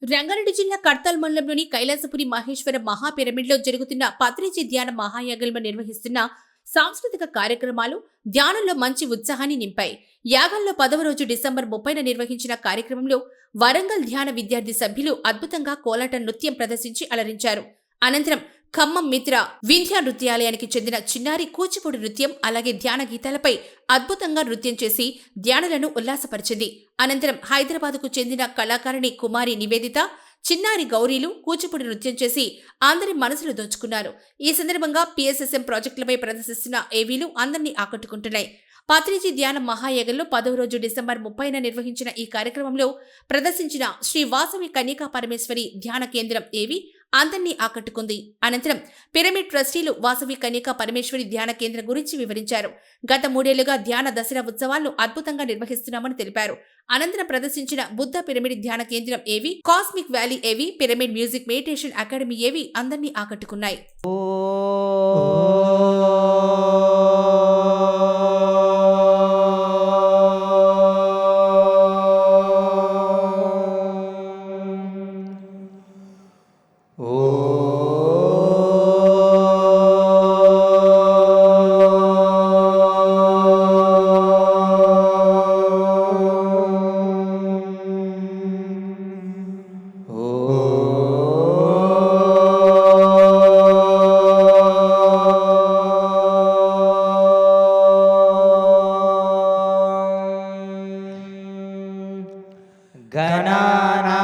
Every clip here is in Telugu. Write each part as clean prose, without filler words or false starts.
రంగారెడ్డి జిల్లా కడ్తాల్ మండలంలోని కైలాసపురి మహేశ్వర మహాపిరమిడ్లో జరుగుతున్న పత్రిజీ ధ్యాన మహాయాగంలో నిర్వహిస్తున్న సాంస్కృతిక కార్యక్రమాలు ధ్యానంలో మంచి ఉత్సాహాన్ని నింపాయి. యాగంలో 10వ రోజు డిసెంబర్ 30న నిర్వహించిన కార్యక్రమంలో వరంగల్ ధ్యాన విద్యార్థి సభ్యులు అద్భుతంగా కోలాట నృత్యం ప్రదర్శించి అలరించారు. అనంతరం ఖమ్మం మిత్ర వింధ్యా నృత్యాలయానికి చెందిన చిన్నారి కూచిపూడి నృత్యం అలాగే ధ్యాన గీతాలపై అద్భుతంగా నృత్యం చేసి ధ్యానులను ఉల్లాసపరిచింది. అనంతరం హైదరాబాద్కు చెందిన కళాకారిణి కుమారి నివేదిత, చిన్నారి గౌరీలు కూచిపూడి నృత్యం చేసి అందరి మనసులు దోచుకున్నారు. ఈ సందర్భంగా PSSM ప్రాజెక్టులపై ప్రదర్శిస్తున్న ఏవీలు అందరినీ ఆకట్టుకుంటున్నాయి. పత్రిజీ ధ్యాన మహాయాగంలో 10వ రోజు డిసెంబర్ 30న నిర్వహించిన ఈ కార్యక్రమంలో ప్రదర్శించిన శ్రీ వాసవి కన్యకా పరమేశ్వరి ధ్యాన కేంద్రం ఏవి అందరినీ ఆకట్టుకుంది. అనంతరం పిరమిడ్ ట్రస్టీలు వాసవి కన్యకా పరమేశ్వరి ధ్యాన కేంద్రం గురించి వివరించారు. గత 3 ఏళ్లుగా ధ్యాన దసరా ఉత్సవాలను అద్భుతంగా నిర్వహిస్తున్నామని తెలిపారు. అనంతరం ప్రదర్శించిన బుద్ధ పిరమిడ్ ధ్యాన కేంద్రం ఏవి, కాస్మిక్ వ్యాలీ ఏవి, పిరమిడ్ మ్యూజిక్ మెడిటేషన్ అకాడమీ ఏవి అందరినీ ఆకట్టుకున్నాయి. गणानां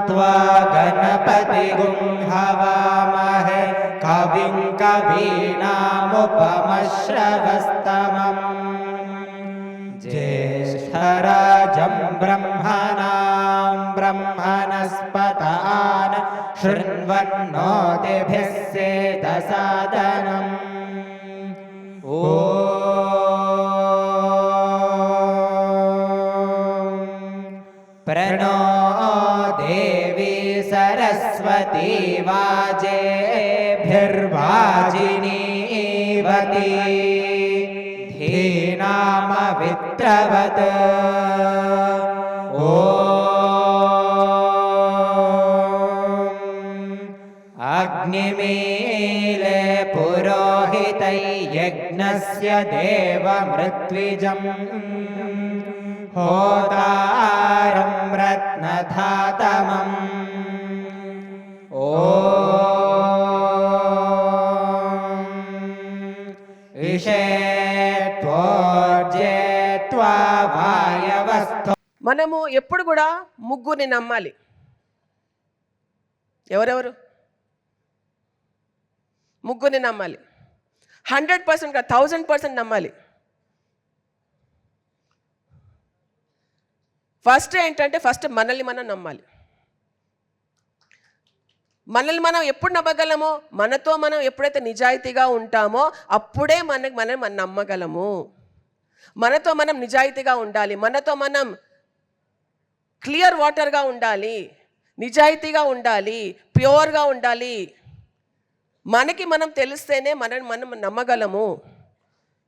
त्वा गणपतिगुं हवामहे कविं कवीनामुपमश्रवस्तमम् ज्येष्ठराजं ब्रह्मणां ब्रह्मणस्पत आन शृण्वन्नोतिभिः सेदसादनम् प्रणो देवी सरस्वती वाजेभिर्वाजिनीवती धीनामवित्रवत् अग्निमीले पुरोहितै यज्ञस्य देवमृत्विजम् होतारं रत्नधातमम् इषेत्वोर्जेत्वा वायवस्थो. మనము ఎప్పుడు కూడా ముగ్గురిని నమ్మాలి. ఎవరెవరు? ముగ్గురిని నమ్మాలి. 100% కాదు, 1000% నమ్మాలి. ఫస్ట్ ఏంటంటే మనల్ని మనం నమ్మాలి. మనల్ని మనం ఎప్పుడు నమ్మగలమో, మనతో మనం ఎప్పుడైతే నిజాయితీగా ఉంటామో అప్పుడే మనం నమ్మగలము. మనతో మనం నిజాయితీగా ఉండాలి, మనతో మనం క్లియర్ వాటర్గా ఉండాలి, నిజాయితీగా ఉండాలి, ప్యూర్గా ఉండాలి. మనకి మనం తెలిస్తేనే మనం నమ్మగలము.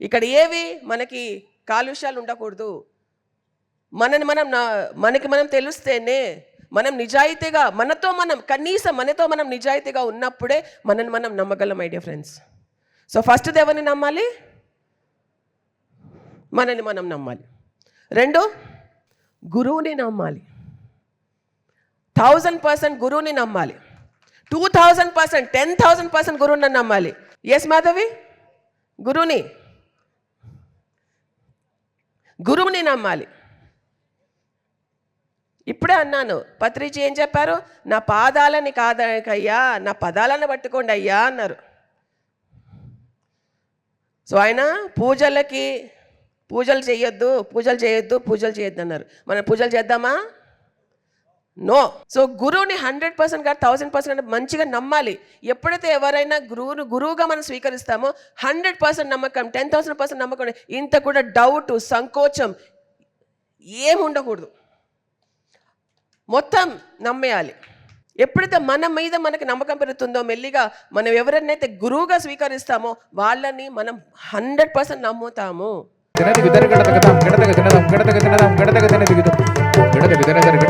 ఇక్కడ ఏవి మనకి కాలుష్యాలు ఉండకూడదు. మనకి మనం తెలిస్తేనే, మనం నిజాయితీగా కనీసం మనతో మనం నిజాయితీగా ఉన్నప్పుడే మనం నమ్మగలం. My dear friends, so first ఎవరిని నమ్మాలి? మనని మనం నమ్మాలి. 2, గురువుని నమ్మాలి. 1000% గురువుని నమ్మాలి. 2000%, 10,000% గురువుని నమ్మాలి. ఎస్ మాధవి, గురువుని నమ్మాలి. ఇప్పుడే అన్నాను, పత్రిజీ ఏం చెప్పారు? నా పాదాలని కాదయ్యా, నా పదాలను పట్టుకోండి అయ్యా అన్నారు. సో ఆయన పూజలు చేయొద్దు అన్నారు. మనం పూజలు చేద్దామా? నో. సో గురువుని 100% కాదు, 1000% మంచిగా నమ్మాలి. ఎప్పుడైతే ఎవరైనా గురువుగా మనం స్వీకరిస్తామో 100% నమ్మకం, 10,000% నమ్మకం, ఇంత కూడా డౌట్, సంకోచం ఏమి ఉండకూడదు. మొత్తం నమ్మేయాలి. ఎప్పుడైతే మన మీద మనకి నమ్మకం పెరుగుతుందో మెల్లిగా మనం ఎవరినైతే గురువుగా స్వీకరిస్తామో వాళ్ళని మనం 100% నమ్ముతాము. గడతగ తినదం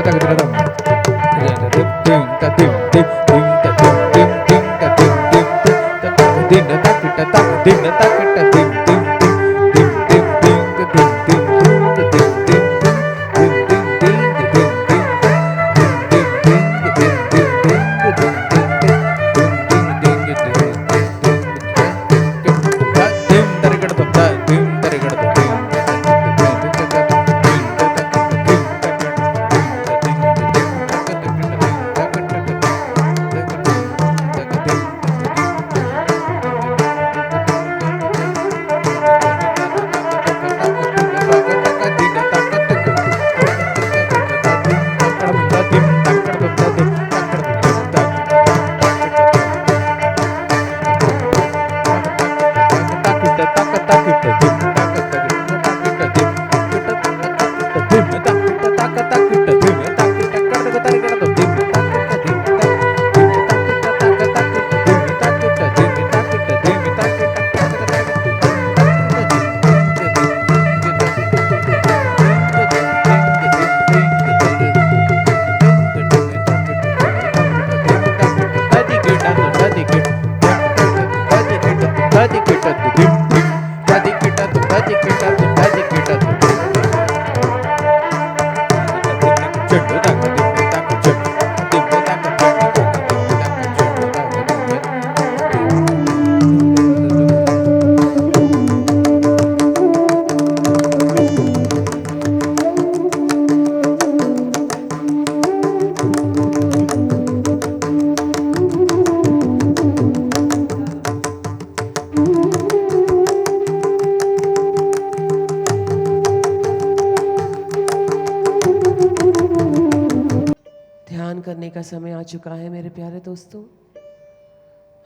ध्यान करने का समय आ चुका है मेरे प्यारे दोस्तों।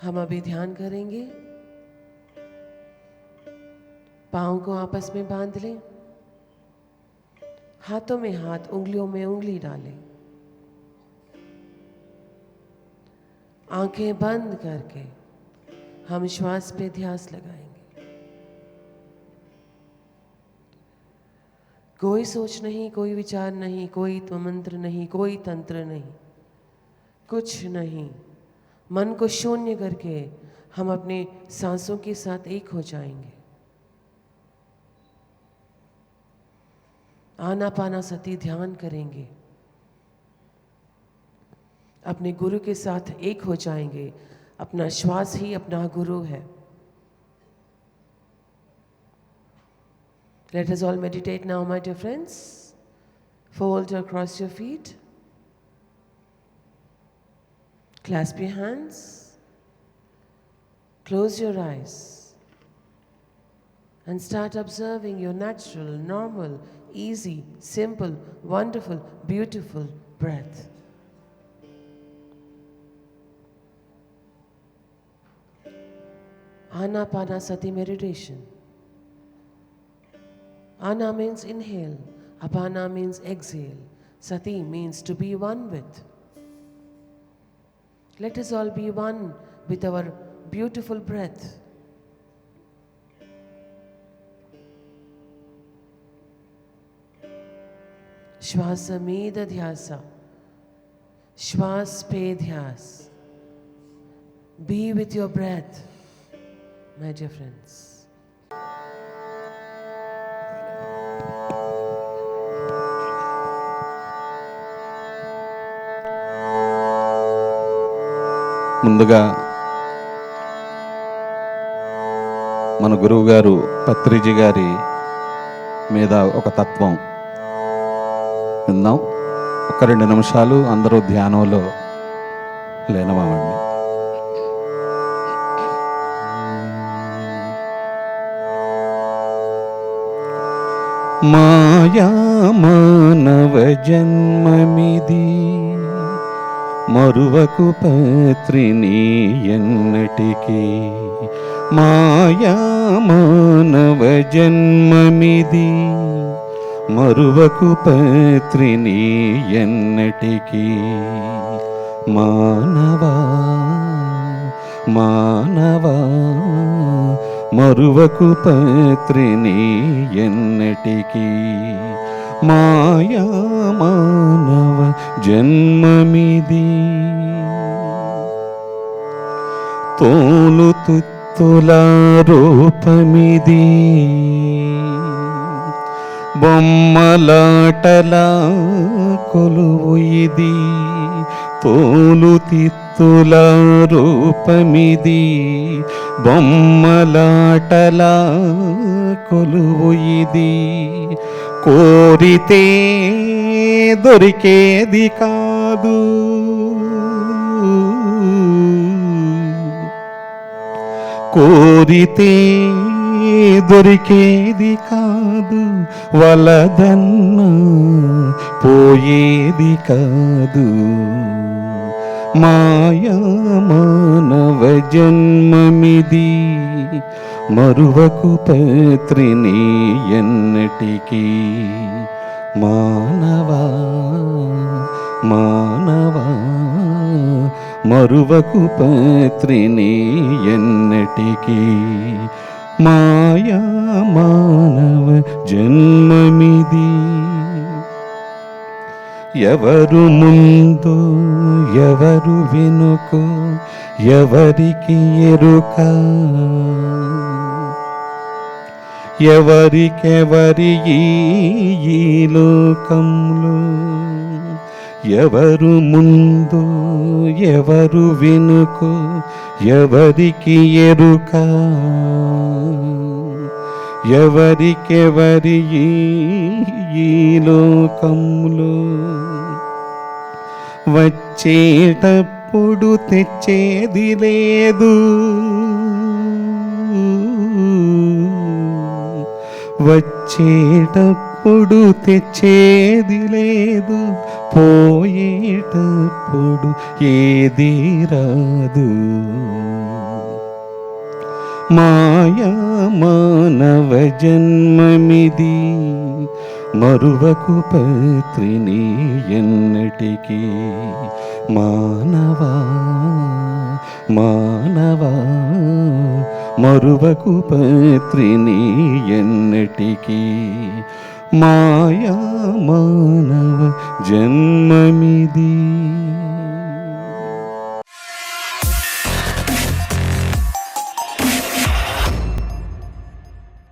हम अभी ध्यान करेंगे। पाँव को आपस में बांध लें, हाथों में हाथ, उंगलियों में उंगली डालें, आंखें बंद करके हम श्वास पे ध्यान लगाएंगे। कोई सोच नहीं, कोई विचार नहीं, कोई मंत्र नहीं, कोई तंत्र नहीं, कुछ नहीं। मन को शून्य करके हम अपने सांसों के साथ एक हो जाएंगे। आनापानासति ध्यान करेंगे, अपने गुरु के साथ एक हो जाएंगे। अपना श्वास ही अपना गुरु है। Let us all meditate now, my dear friends. Fold across your feet. Clasp your hands. Close your eyes. And start observing your natural, normal, easy, simple, wonderful, beautiful breath. Anapanasati meditation. Ana means inhale, apana means exhale, sati means to be one with. Let us all be one with our beautiful breath. Shvasameda dhyasa, shwas pe dhyas. Be with your breath, my dear friends. ముందుగా మన గురువు గారు పత్రిజీ గారి మీద ఒక తత్వం విందాం. ఒక 2 నిమిషాలు అందరూ ధ్యానంలో లీనమవ్వండి. మాయా మానవ జన్మమిది, మరువకు పత్రిని ఎన్నటికి. మాయా మానవ జన్మమిది, మరువకు పత్రిని ఎన్నటికి. మానవా మానవా, మరువకు పత్రిని ఎన్నటికి. మాయా మానవ జన్మమిది, తోలు తుచ్చ తిత్తుల రూపమిది బొమ్మలాటలా కొలువు ఇది తోలు తిత్తుల రూపమిది బొమ్మలాటలా కొలువు ఇది కోరితే దొరికేది కాదు కోరితే దొరికేది కాదు వలదన్న పోయేది కాదు మాయా మానవ జన్మమిది మరువకు పత్రిని ఎన్నటికీ మానవా మానవా మరువకు పత్రిని ఎన్నటికీ మాయా మానవ జన్మమిది ఎవరు ముందు ఎవరు వెనుకో ఎవరికి ఎరుక ఎవరికెవరి ఈ లోకంలో ఎవరు ముందు ఎవరు వెనుకో ఎవరికి ఎరుక ఎవరికెవరి ఈ లోకంలో వచ్చేటప్పుడు తెచ్చేది లేదు వచ్చేటప్పుడు తెచ్చేది లేదు పోయేటప్పుడు ఏది రాదు మాయా మానవ జన్మమిది మరువకు పత్రిని ఎన్నటికీ మానవా మానవా మరువకు పత్రిని ఎన్నటికీ మాయా మానవ జన్మమిది